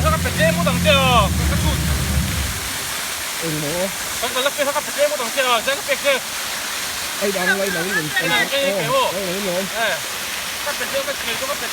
เขาก็เป็นเจ๊ผู้ต้องเจอกระชุด Mộ. เขาก็รับเป็นเขาก็เป็นเจ๊ผู้ต้องเจอเจ๊ก็เป็นคือ Đây đang quay lại mình. Cái này cái kiểu. Quay lại mình. ก็เป็นเจ๊ก็เป็น